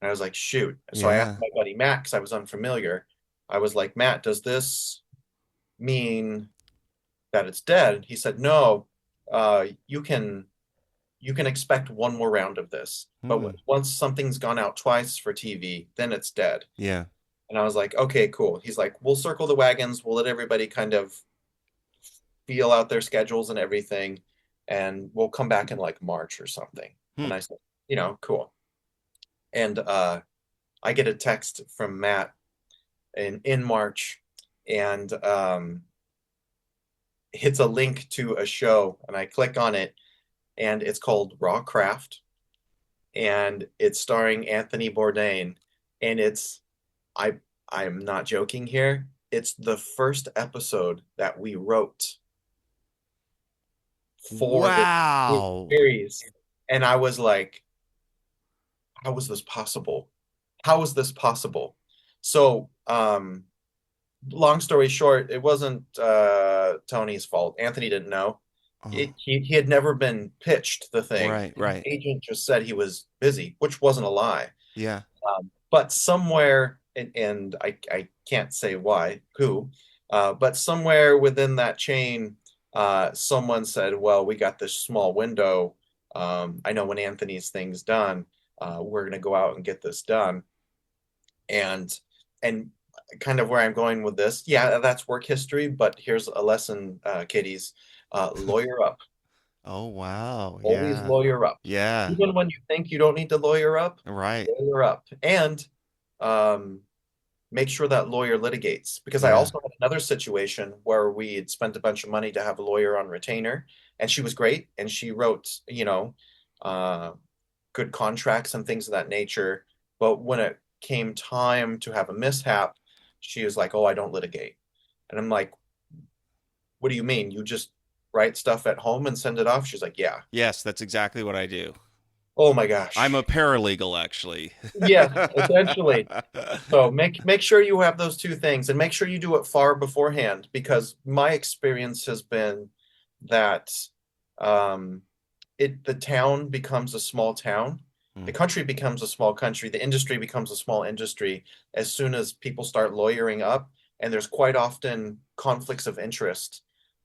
And I was like, shoot. So I asked Yeah. my buddy Matt because I was unfamiliar. I was like, Matt, does this mean that it's dead? He said, no, you can expect one more round of this. But Mm. once something's gone out twice for TV, then it's dead. Yeah. And I was like, okay, cool. He's like, we'll circle the wagons. We'll let everybody kind of feel out their schedules and everything, and we'll come back in like March or something. Hmm. And I said, cool. And I get a text from Matt in March, and it's a link to a show, and I click on it, and it's called Raw Craft, and it's starring Anthony Bourdain, and I I'm not joking here. It's the first episode that we wrote for this Wow. series. And I was like, how is this possible? How is this possible? So, long story short, it wasn't Tony's fault. Anthony didn't know. Oh, He had never been pitched the thing. right, His right. agent just said he was busy, which wasn't a lie. Yeah. But somewhere, and I can't say why, who, but somewhere within that chain, someone said, well, we got this small window. I know when Anthony's thing's done, we're going to go out and get this done. And and kind of where I'm going with this, yeah, that's work history, but here's a lesson, kiddies. Lawyer up. Oh, wow. Always Yeah. lawyer up. Yeah. Even when you think you don't need to lawyer up, Right. lawyer up. And um, make sure that lawyer litigates. Because I Yeah. also had another situation where we had spent a bunch of money to have a lawyer on retainer, and she was great, and she wrote, uh, good contracts and things of that nature. But when it came time to have a mishap, she was like, "Oh, I don't litigate." And I'm like, "What do you mean? You just write stuff at home and send it off?" She's like, "Yeah." Yes, that's exactly what I do. Oh my I'm a gosh. paralegal, actually. Yes, essentially. So make sure you have those two things and make sure you do it far beforehand because my experience has been that um, the town becomes a small town, the Mm. country becomes a small country, the industry becomes a small industry as soon as people start lawyering up, and there's quite often conflicts of interest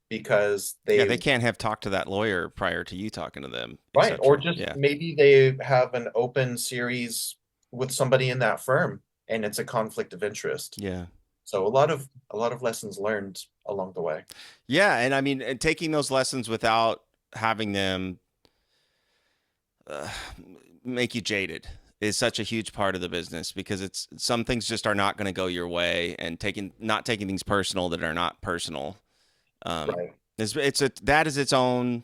because Yeah, they they can't have talked to that lawyer prior to you talking to them, right, or etc. just Yeah. maybe they have an open series with somebody in that firm and it's a conflict of interest. Yeah. So a lot of lessons learned along the way. Yeah, and I mean, and taking those lessons without having them uh, make you jaded is such a huge part of the business because it's some things just are not going to go your way, and taking not taking things personal that are not personal. Um, Right. it's a that is its own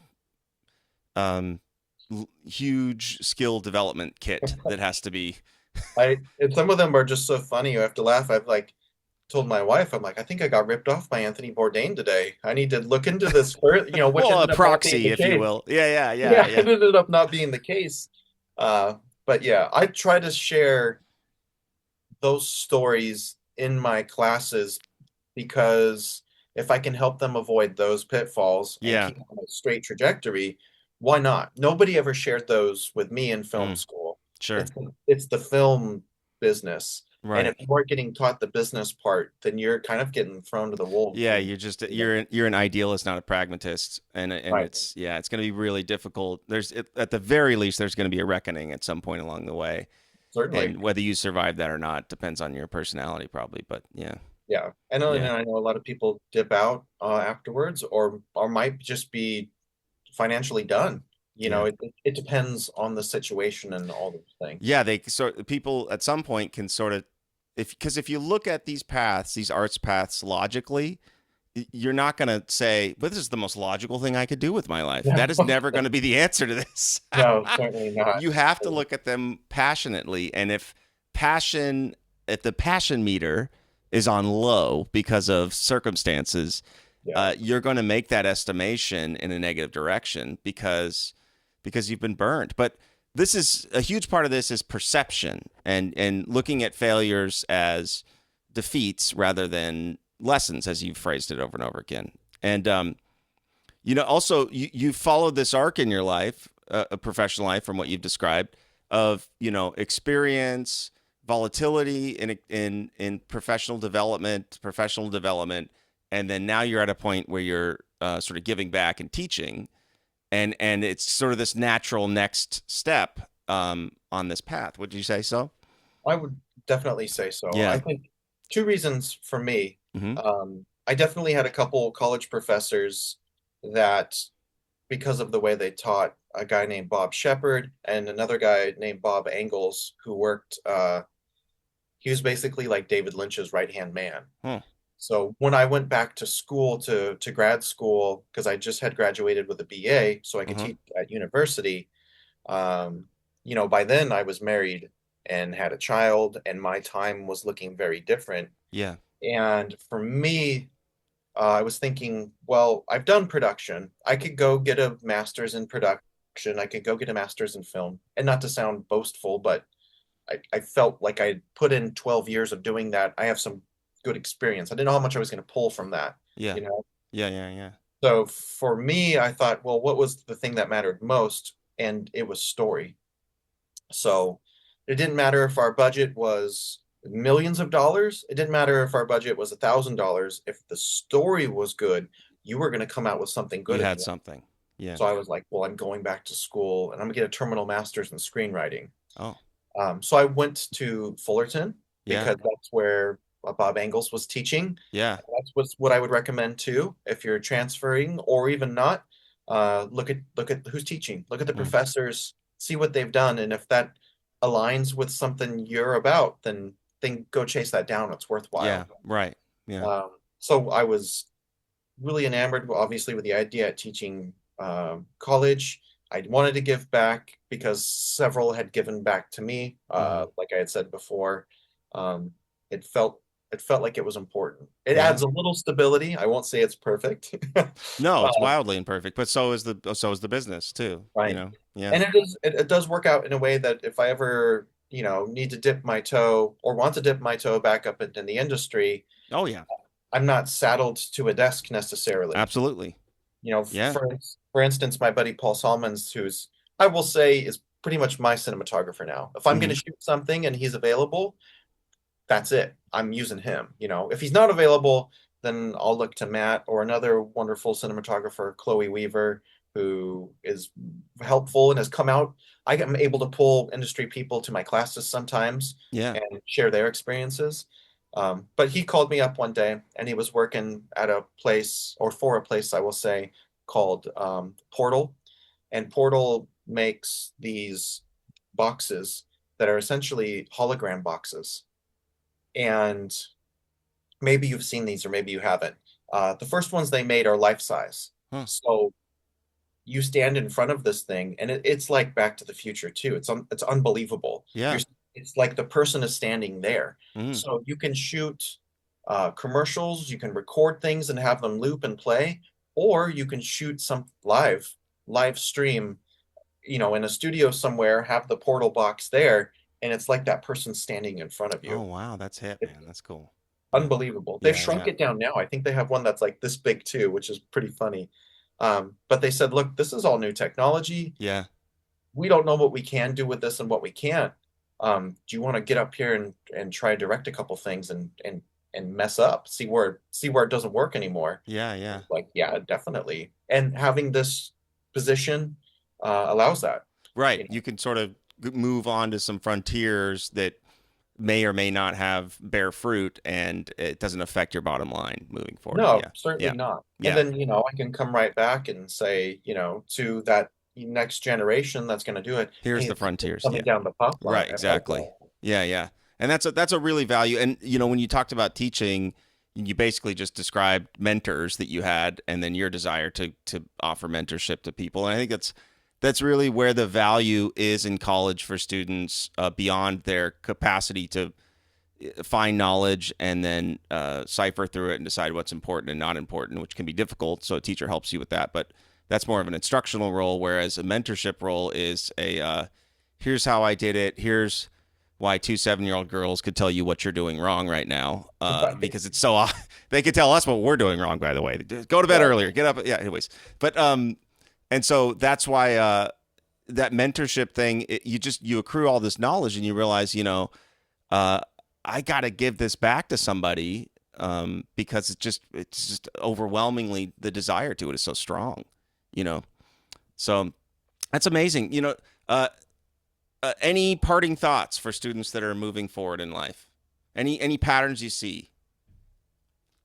um, huge skill development kit that has to be. I and some of them are just so funny you have to laugh. I've like told my wife, I'm like, I think I got ripped off by Anthony Bourdain today. I need to look into this further, which Well, a ended up not being proxy, the if you case. will. Yeah, yeah, yeah, Yeah, yeah, it ended up not being the case. But yeah, I try to share those stories in my classes because if I can help them avoid those pitfalls and yeah. keep on a straight trajectory, why not? Nobody ever shared those with me in film Mm, school. sure. It's the film business. And if Right. you aren't getting taught the business part, then you're kind of getting thrown to the wolves Yeah, when you're just you know. you're an idealist, not a pragmatist, and Right. it's yeah, it's going to be really difficult. At the very least, there's going to be a reckoning at some point along the way, Certainly. and whether you survive that or not depends on your personality, probably. But yeah, Yeah. And yeah, I know a lot of people dip out afterwards or might just be financially done. yeah, It depends on the situation and all those things. yeah. They sort people at some point can sort of if you look at these paths, these arts paths logically, you're not going to say, but this is the most logical thing I could do with my life. That is No, never going to be the answer to this. no, certainly not. You have to look at them passionately. And if the passion meter is on low because of circumstances, Yeah, you're going to make that estimation in a negative direction because you've been burned. But this is a huge part of this is perception and looking at failures as defeats rather than lessons, as you've phrased it over and over again. And also you've followed this arc in your life, a professional life, from what you've described, of experience, volatility in professional development, and then now you're at a point where you're sort of giving back and teaching, and it's sort of this natural next step on this path. Would you say so? I would definitely say so. I Yeah. think two reasons for me. Hmm. I definitely had a couple college professors that, because of the way they taught, a guy named Bob Shepard and another guy named Bob Angles, who worked, he was basically like David Lynch's right-hand man. Huh. So when I went back to school to grad school, because I just had graduated with a BA, so I could Uh-huh. teach at university, um, by then I was married and had a child, and my time was looking very different. Yeah. And for me, I was thinking, well, I've done production. I could go get a master's in production production. I could go get a master's in film. And not to sound boastful, but I felt like I put in 12 years of doing that. I have some good experience. I didn't know how much I was going to pull from that, Yeah. you know? Yeah. Yeah. Yeah. So for me, I thought, well, what was the thing that mattered most? And it was story. So it didn't matter if our budget was millions of dollars. It didn't matter if our budget was $1,000. If the story was good, you were going to come out with something You good at the had end. something. Yeah. So I was like, well, I'm going back to school and I'm gonna get a terminal master's in screenwriting. Oh, So I went to Fullerton yeah. because that's where Bob Angles was teaching. Yeah. That's what I would recommend too if you're transferring or even not. Look at who's teaching. Look at the Mm. professors. See what they've done, and if that aligns with something you're about, then go chase that down. It's Yeah. worthwhile. Right. Yeah. So I was really enamored, obviously, with the idea at teaching college. I wanted to give back because several had given back to me. Hmm. Like I had said before, um, it felt it felt like it was important. It Yeah. adds a little stability. I won't say it's perfect, No, it's uh, wildly imperfect, but so is the business too, you right? know? Yeah. And it does work out in a way that if I ever need to dip my toe or want to dip my toe back up in the industry, Oh yeah. I'm not saddled to a desk necessarily. Absolutely. Yeah. For instance, my buddy Paul Salmons, who's I will say is pretty much my cinematographer now. If I'm going Hmm. to shoot something and he's available, that's it. I'm using him. If he's not available, then I'll look to Matt or another wonderful cinematographer, Chloe Weaver, who is helpful and has come out. I am able to pull industry people to my classes sometimes Yeah. and share their experiences. But he called me up one day and he was working at a place or for a place, I will say, called Portal. And Portal makes these boxes that are essentially hologram boxes. And maybe you've seen these or maybe you haven't. The first ones they made are life size. Huh. So you stand in front of this thing and it's like Back to the Future too. It's unbelievable. Yeah. It's like the person is standing there. Mm. So you can shoot commercials, you can record things and have them loop and play, or you can shoot some live stream, in a studio somewhere, have the portal box there, and it's like that person standing in front of Oh you. wow, that's hit, It's man. That's cool. Yeah. unbelievable. They've Yeah. shrunk Yeah. it down now. I think they have one that's like this big too, which is pretty funny. But they said, look, this is all new technology. Yeah. We don't know what we can do with this and what we can't. Do you want to get up here and try to direct a couple things and mess up, see where it doesn't work anymore? Yeah. Yeah. Like, yeah, definitely. And having this position allows that. Right. You know, You can sort of move on to some frontiers that may or may not have bear fruit, and it doesn't affect your bottom line moving forward. no, Yeah. certainly Yeah. not. And Yeah. then, I can come right back and say, to that next generation that's going to do it, Here's hey, the this is frontiers. coming Yeah. down the pipeline. Right. Exactly. Yeah. Yeah. And that's a really value. And when you talked about teaching, you basically just described mentors that you had, and then your desire to offer mentorship to people. And I think that's really where the value is in college for students, beyond their capacity to find knowledge and then cipher through it and decide what's important and not important, which can be difficult. So a teacher helps you with that, but that's more of an instructional role, whereas a mentorship role is here's how I did it. Here's why 2 7-year-old girls could tell you what you're doing wrong right now, Right. because it's so they could tell us what we're doing wrong. By the way, go to bed Right. earlier, get up. Yeah, anyways, but and so that's why that mentorship thing, you accrue all this knowledge and you realize, uh, I got to give this back to somebody, because it's just overwhelmingly, the desire to it is so strong, you know. So that's amazing. Any parting thoughts for students that are moving forward in life? Any patterns you see?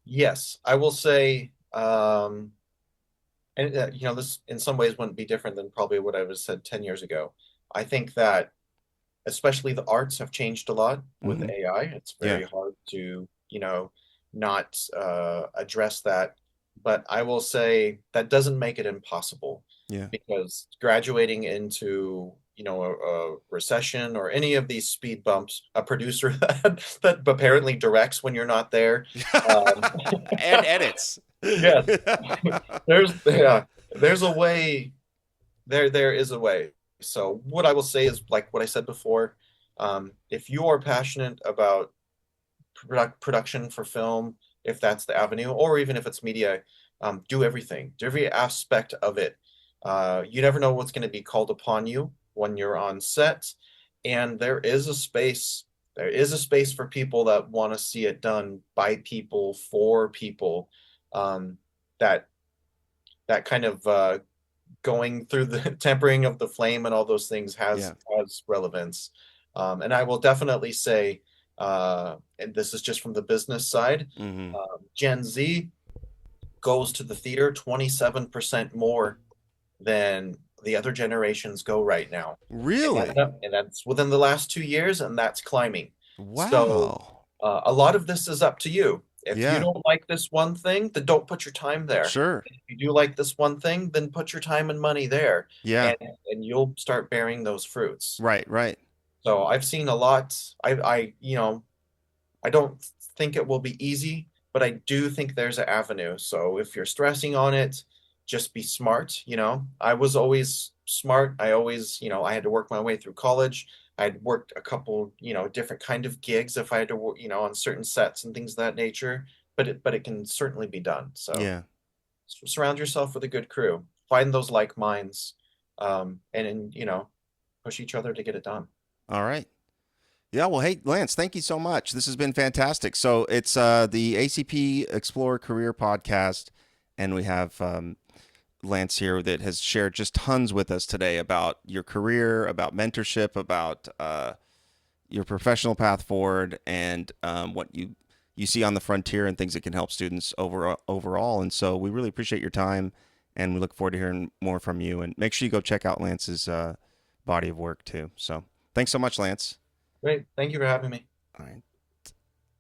Yes, I will say, and this in some ways wouldn't be different than probably what I was said 10 years ago. I think that especially the arts have changed a lot with Hmm. AI. It's Yeah. very hard to, not address that. But I will say that doesn't make it impossible Yeah. because graduating into, a recession or any of these speed bumps, a producer that apparently directs when you're not there. Um, And edits. yes, there's yeah, there's a way. there is a way. So what I will say is like what I said before, if you are passionate about production for film, if that's the avenue, or even if it's media, do everything, do every aspect of it. You never know what's going to be called upon you when you're on set, and there is a space for people that want to see it done by people for people. Um, that that kind of going through the tempering of the flame and all those things Yeah. has relevance. And I will definitely say, and this is just from the business side, Hmm. Gen Z goes to the theater 27% more than the other generations go right now. Really? And that's within the last 2 years, and that's climbing. So Wow. a lot of this is up to you. If you Yeah. don't like this one thing, then don't put your time there. Sure. If you do like this one thing, then put your time and money there, Yeah. and you'll start bearing those fruits. Right. Right. So I've seen a lot. I don't think it will be easy, but I do think there's an avenue. So if you're stressing on it, just be smart. I was always smart. I always, I had to work my way through college. I'd worked a couple, different kind of gigs if I had to work, on certain sets and things of that nature. But it can certainly be done. So Yeah. surround yourself with a good crew. Find those like minds, push each other to get it done. All right. Yeah, well, hey, Lance, thank you so much. This has been fantastic. So it's the ACP Explore Career podcast, and we have Lance here that has shared just tons with us today about your career, about mentorship, about your professional path forward, and what you see on the frontier and things that can help students overall. And so we really appreciate your time, and we look forward to hearing more from you. And make sure you go check out Lance's body of work too. So thanks so much, Lance. Great. Thank you for having me. All right.